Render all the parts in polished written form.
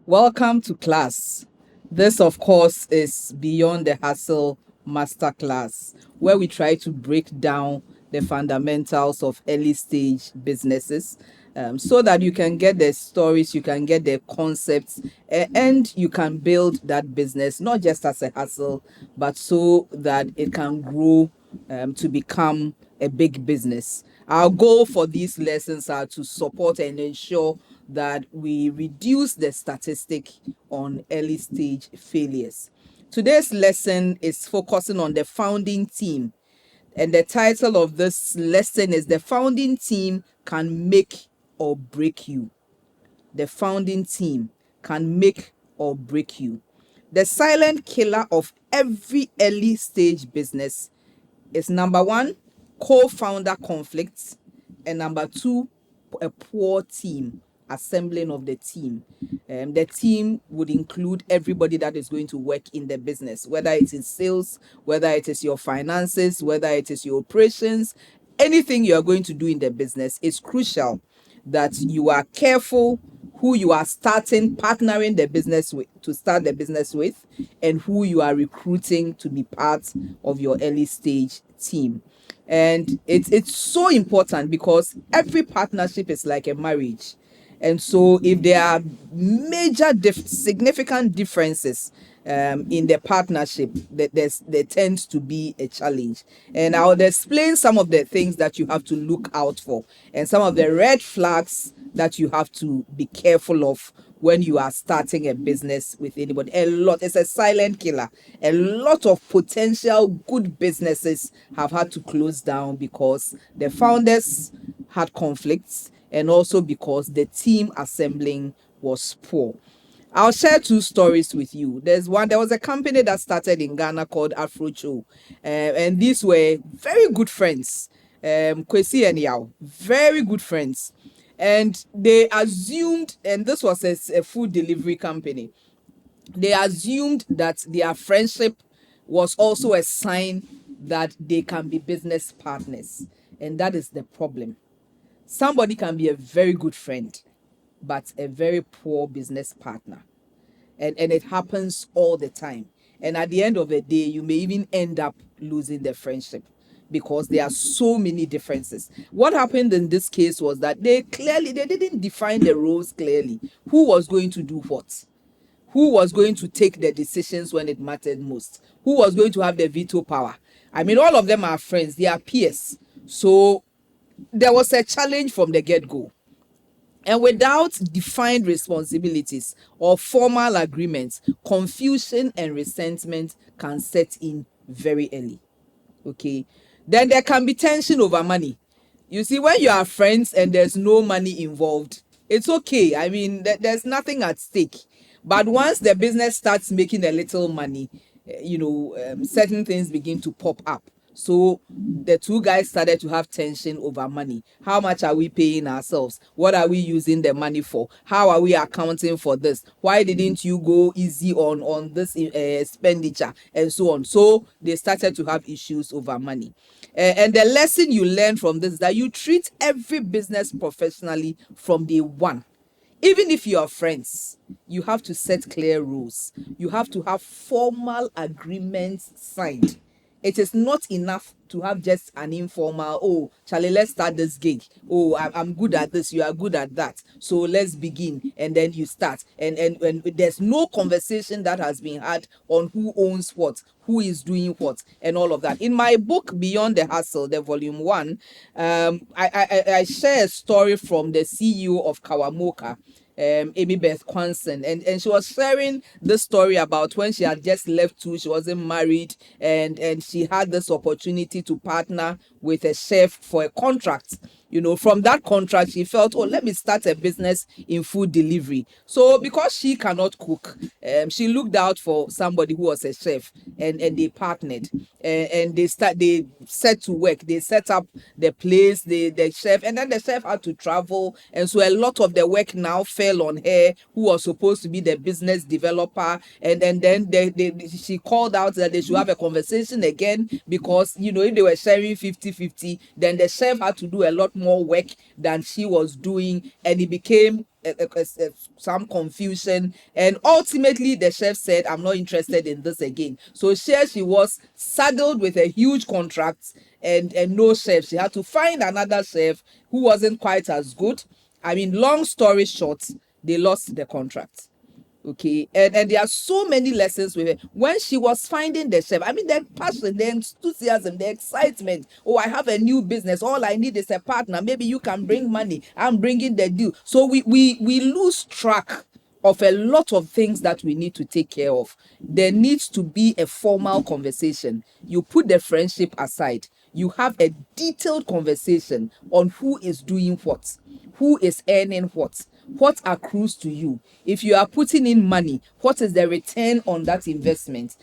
Welcome to class. This, of course, is Beyond the Hustle Masterclass, where we try to break down the fundamentals of early stage businesses so that you can get the stories, you can get the concepts, and you can build that business not just as a hustle, but so that it can grow to become a big business. Our goal for these lessons are to support and ensure that we reduce the statistic on early stage failures. Today's lesson is focusing on the founding team, and the title of this lesson is The Founding Team Can Make or Break You. The founding team can make or break you. The silent killer of every early stage business is number one, co-founder conflicts, and number two, a poor team, assembling of the team. The team would include everybody that is going to work in the business, whether it is sales, whether it is your finances, whether it is your operations, anything you are going to do in the business. It's crucial that you are careful who you are partnering the business with, to start the business with, and who you are recruiting to be part of your early stage team. And it's so important because every partnership is like a marriage. And so if there are major significant differences in the partnership, there tends to be a challenge. And I'll explain some of the things that you have to look out for and some of the red flags that you have to be careful of when you are starting a business with anybody. It's a silent killer. A lot of potential good businesses have had to close down because the founders had conflicts and also because the team assembling was poor. I'll share two stories with you. There was a company that started in Ghana called Afrocho, and these were very good friends. Kwesi and Yao, very good friends. And they assumed, and this was a food delivery company, they assumed that their friendship was also a sign that they can be business partners. And that is the problem. Somebody can be a very good friend, but a very poor business partner. And it happens all the time. And at the end of the day, you may even end up losing the friendship because there are so many differences. What happened in this case was that they didn't define the roles clearly. Who was going to do what? Who was going to take the decisions when it mattered most? Who was going to have the veto power? I mean, all of them are friends. They are peers. So there was a challenge from the get-go. And without defined responsibilities or formal agreements, confusion and resentment can set in very early. Okay. Then there can be tension over money. You see, when you are friends and there's no money involved, it's okay. I mean, there's nothing at stake. But once the business starts making a little money, certain things begin to pop up. So the two guys started to have tension over money. How much are we paying ourselves? What are we using the money for? How are we accounting for this? Why didn't you go easy on this expenditure and so on? So they started to have issues over money. And the lesson you learn from this is that you treat every business professionally from day one. Even if you are friends, you have to set clear rules. You have to have formal agreements signed. It is not enough to have just an informal, oh, Charlie, let's start this gig. Oh, I'm good at this, you are good at that. So let's begin. And then you start. And there's no conversation that has been had on who owns what, who is doing what, and all of that. In my book, Beyond the Hustle, the volume 1, I share a story from the CEO of Kawamoka, Amy Beth Kwanson, and she was sharing this story about when she had just left too. She wasn't married, and she had this opportunity to partner with a chef for a contract. From that contract, she felt, oh, let me start a business in food delivery. So because she cannot cook, she looked out for somebody who was a chef, and they partnered, and they set to work. They set up the place, the chef, and then the chef had to travel, and so a lot of the work now fell on her, who was supposed to be the business developer. And then she called out that they should have a conversation again, because if they were sharing 50-50, then the chef had to do a lot more work than she was doing, and it became some confusion, and ultimately the chef said, I'm not interested in this again. So she was saddled with a huge contract and no chef. She had to find another chef who wasn't quite as good. I mean, long story short, they lost the contract. Okay, and there are so many lessons with it. When she was finding the chef, I mean, the passion, the enthusiasm, the excitement. Oh, I have a new business. All I need is a partner. Maybe you can bring money. I'm bringing the deal. So we lose track of a lot of things that we need to take care of. There needs to be a formal conversation. You put the friendship aside. You have a detailed conversation on who is doing what, who is earning what accrues to you. If you are putting in money, what is the return on that investment?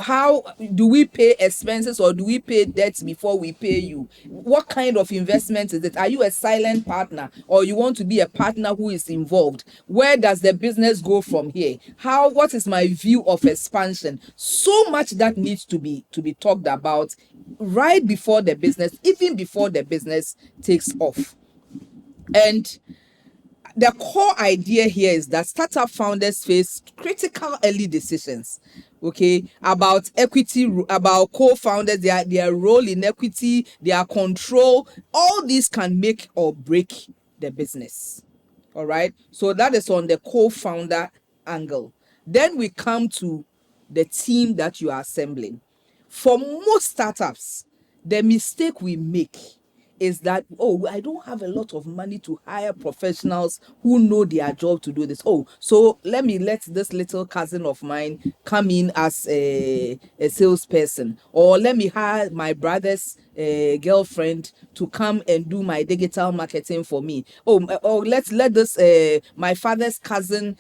How do we pay expenses, or do we pay debts before we pay you? What kind of investment is it? Are you a silent partner, or you want to be a partner who is involved? Where does the business go from here? What is my view of expansion? So much that needs to be talked about right before the business, even before the business takes off. And the core idea here is that startup founders face critical early decisions, okay, about equity, about co-founders, their role in equity, their control. All these can make or break the business. All right. So that is on the co-founder angle. Then we come to the team that you are assembling. For most startups, the mistake we make is that, oh, I don't have a lot of money to hire professionals who know their job to do this. Oh, so let this little cousin of mine come in as a salesperson, or let me hire my brother's girlfriend to come and do my digital marketing for me. Oh, let this my father's cousin,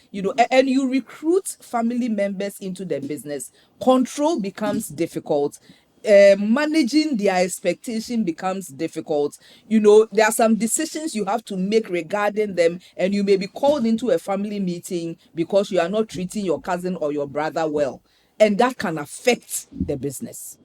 and you recruit family members into the business. Control becomes difficult. Managing their expectation becomes difficult. There are some decisions you have to make regarding them, and you may be called into a family meeting because you are not treating your cousin or your brother well, and that can affect the business.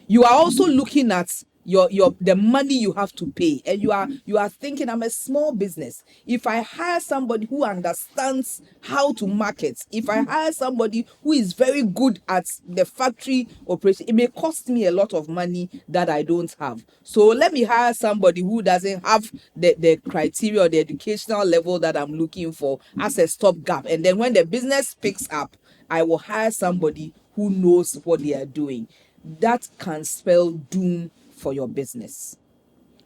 You are also looking at the money you have to pay, and you are thinking, I'm a small business. If I hire somebody who understands how to market, if I hire somebody who is very good at the factory operation, it may cost me a lot of money that I don't have. So let me hire somebody who doesn't have the criteria or the educational level that I'm looking for as a stopgap, and then when the business picks up, I will hire somebody who knows what they are doing. That can spell doom for your business.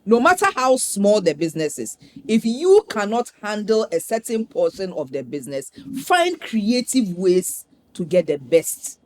No matter how small the business is, if you cannot handle a certain portion of the business, find creative ways to get the best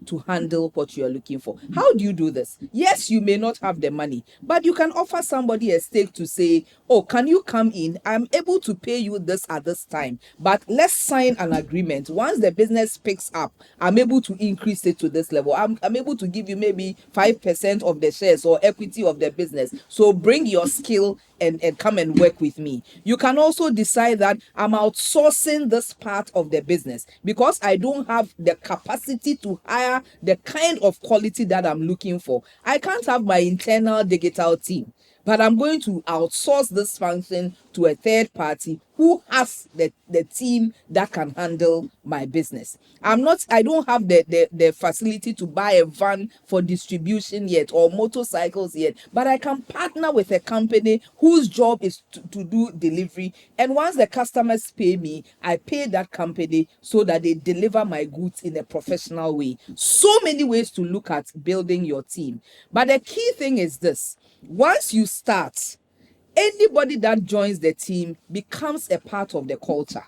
to handle what you are looking for. How do you do this? Yes, you may not have the money, but you can offer somebody a stake to say, oh, can you come in? I'm able to pay you this at this time, but let's sign an agreement. Once the business picks up, I'm able to increase it to this level. I'm able to give you maybe 5% of the shares or equity of the business. So bring your skill and come and work with me. You can also decide that I'm outsourcing this part of the business because I don't have the capacity to hire the kind of quality that I'm looking for. I can't have my internal digital team, but I'm going to outsource this function to a third party who has the team that can handle my business. I don't have the facility to buy a van for distribution yet, or motorcycles yet, but I can partner with a company whose job is to do delivery. And once the customers pay me, I pay that company so that they deliver my goods in a professional way. So many ways to look at building your team. But the key thing is this: once you start, anybody that joins the team becomes a part of the culture.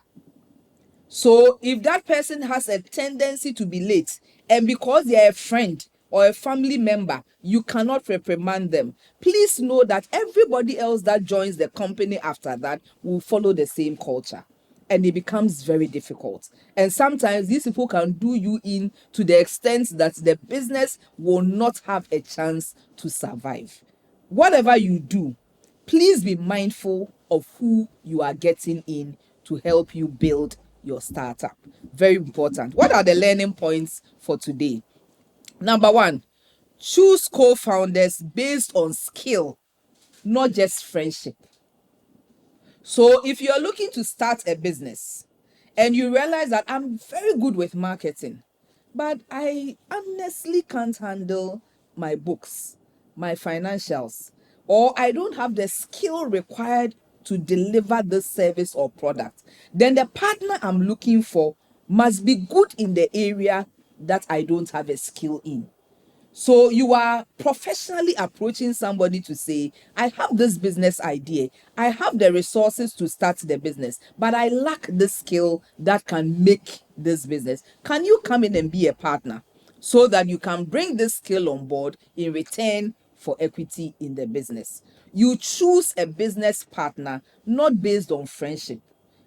So if that person has a tendency to be late, and because they are a friend or a family member, you cannot reprimand them, please know that everybody else that joins the company after that will follow the same culture. And it becomes very difficult. And sometimes these people can do you in to the extent that the business will not have a chance to survive. Whatever you do, please be mindful of who you are getting in to help you build your startup. Very important. What are the learning points for today? Number one, choose co-founders based on skill, not just friendship. So if you're looking to start a business and you realize that I'm very good with marketing, but I honestly can't handle my books, my financials, or I don't have the skill required to deliver this service or product, then the partner I'm looking for must be good in the area that I don't have a skill in. So you are professionally approaching somebody to say, I have this business idea. I have the resources to start the business, but I lack the skill that can make this business. Can you come in and be a partner so that you can bring this skill on board in return for equity in the business? You choose a business partner not based on friendship,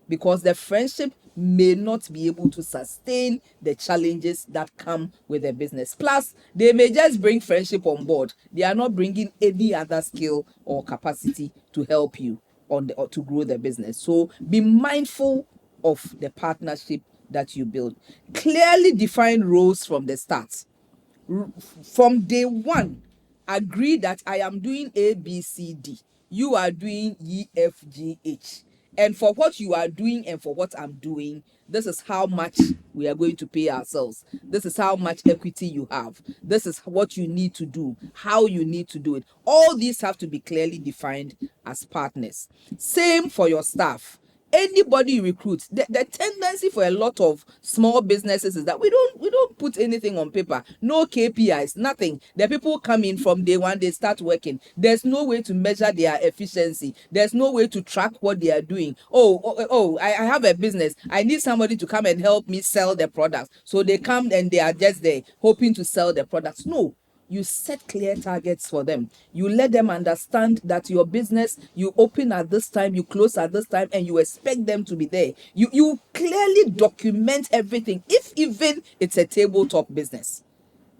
because the friendship may not be able to sustain the challenges that come with a business. Plus, they may just bring friendship on board. They are not bringing any other skill or capacity to help you on the or to grow the business. So be mindful of the partnership that you build. Clearly define roles from the start. From day one, agree that I am doing A, B, C, D. You are doing E, F, G, H. And for what you are doing and for what I'm doing, this is how much we are going to pay ourselves. This is how much equity you have. This is what you need to do, how you need to do it. All these have to be clearly defined as partners. Same for your staff. Anybody you recruit, the tendency for a lot of small businesses is that we don't put anything on paper. No KPIs, nothing. The people come in from day one, they start working. There's no way to measure their efficiency. There's no way to track what they are doing. I have a business. I need somebody to come and help me sell the products. So they come and they are just there hoping to sell the products. No, you set clear targets for them. You let them understand that your business, you open at this time, you close at this time, and you expect them to be there. You clearly document everything, if even it's a tabletop business.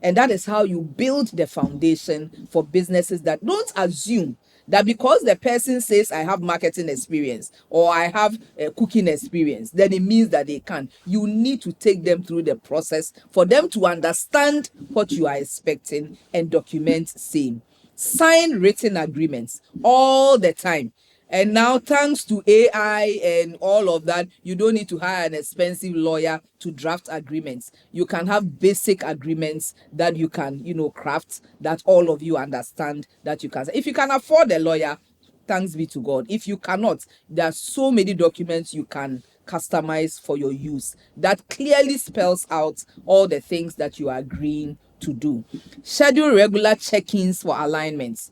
And that is how you build the foundation for businesses that don't assume that because the person says I have marketing experience or I have cooking experience, then it means that they can. You need to take them through the process for them to understand what you are expecting and document same. Sign written agreements all the time. And now, thanks to AI and all of that, you don't need to hire an expensive lawyer to draft agreements. You can have basic agreements that you can, craft, that all of you understand, that you can. If you can afford a lawyer, thanks be to God. If you cannot, there are so many documents you can customize for your use that clearly spells out all the things that you are agreeing to do. Schedule regular check-ins for alignments.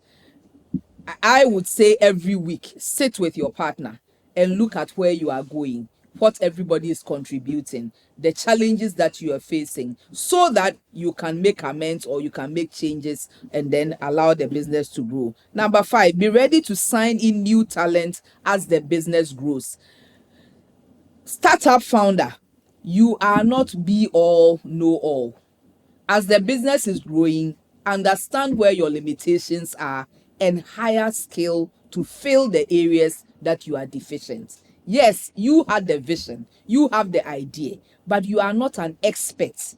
I would say every week, sit with your partner and look at where you are going, what everybody is contributing, the challenges that you are facing, so that you can make amends or you can make changes and then allow the business to grow. Number 5, be ready to sign in new talent as the business grows. Startup founder, you are not be all, know all. As the business is growing, understand where your limitations are and hire skill to fill the areas that you are deficient. Yes, you had the vision, you have the idea, but you are not an expert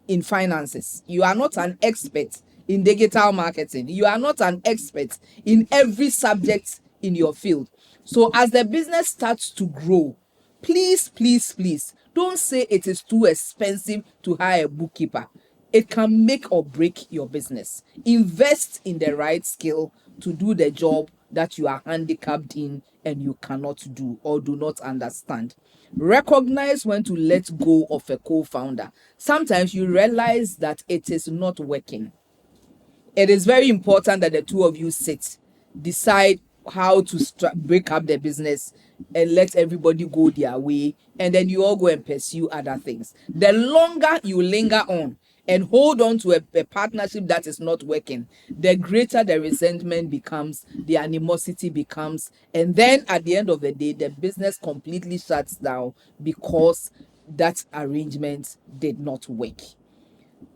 in finances. You are not an expert in digital marketing. You are not an expert in every subject in your field. So as the business starts to grow, please, please, please don't say it is too expensive to hire a bookkeeper. It can make or break your business. Invest in the right skill to do the job that you are handicapped in and you cannot do or do not understand. Recognize when to let go of a co-founder. Sometimes you realize that it is not working. It is very important that the two of you sit, decide how to break up the business and let everybody go their way, and then you all go and pursue other things. The longer you linger on and hold on to a partnership that is not working, the greater the resentment becomes, the animosity becomes, and then at the end of the day, the business completely shuts down because that arrangement did not work.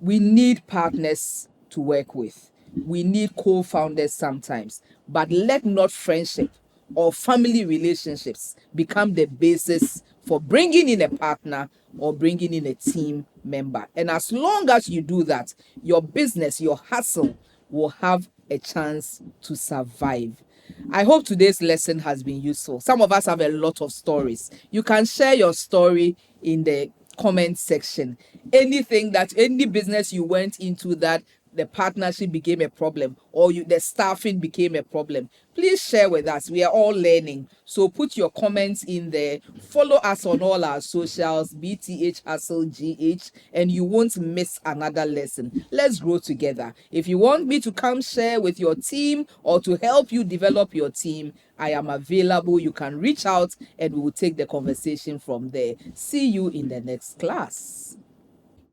We need partners to work with. We need co-founders sometimes, but let not friendship or family relationships become the basis for bringing in a partner or bringing in a team member. And as long as you do that, your business, your hustle will have a chance to survive. I hope today's lesson has been useful. Some of us have a lot of stories. You can share your story in the comment section. Anything that any business you went into that the partnership became a problem, or the staffing became a problem, please share with us. We are all learning. So put your comments in there. Follow us on all our socials, BTH Hustle GH, and you won't miss another lesson. Let's grow together. If you want me to come share with your team or to help you develop your team, I am available. You can reach out and we will take the conversation from there. See you in the next class.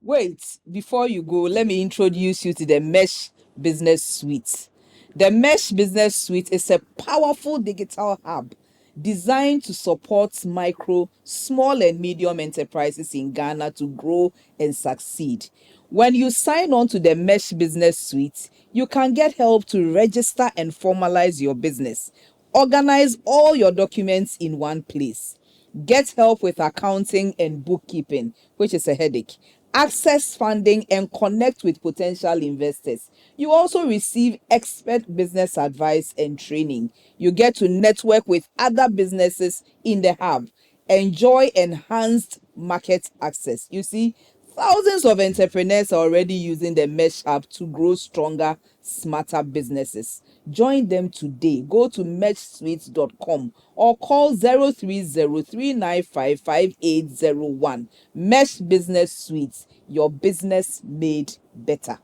Wait, before you go, let me introduce you to the Mesh Business Suite. The Mesh Business Suite is a powerful digital hub designed to support micro, small, and medium enterprises in Ghana to grow and succeed. When you sign on to the Mesh Business Suite, you can get help to register and formalize your business, organize all your documents in one place, get help with accounting and bookkeeping, which is a headache, access funding, and connect with potential investors. You also receive expert business advice and training. You get to network with other businesses in the hub, enjoy enhanced market access. You see, thousands of entrepreneurs are already using the Mesh app to grow stronger, smarter businesses. Join them today. Go to meshsuite.com or call 03039555801. Mesh Business Suite, your business made better.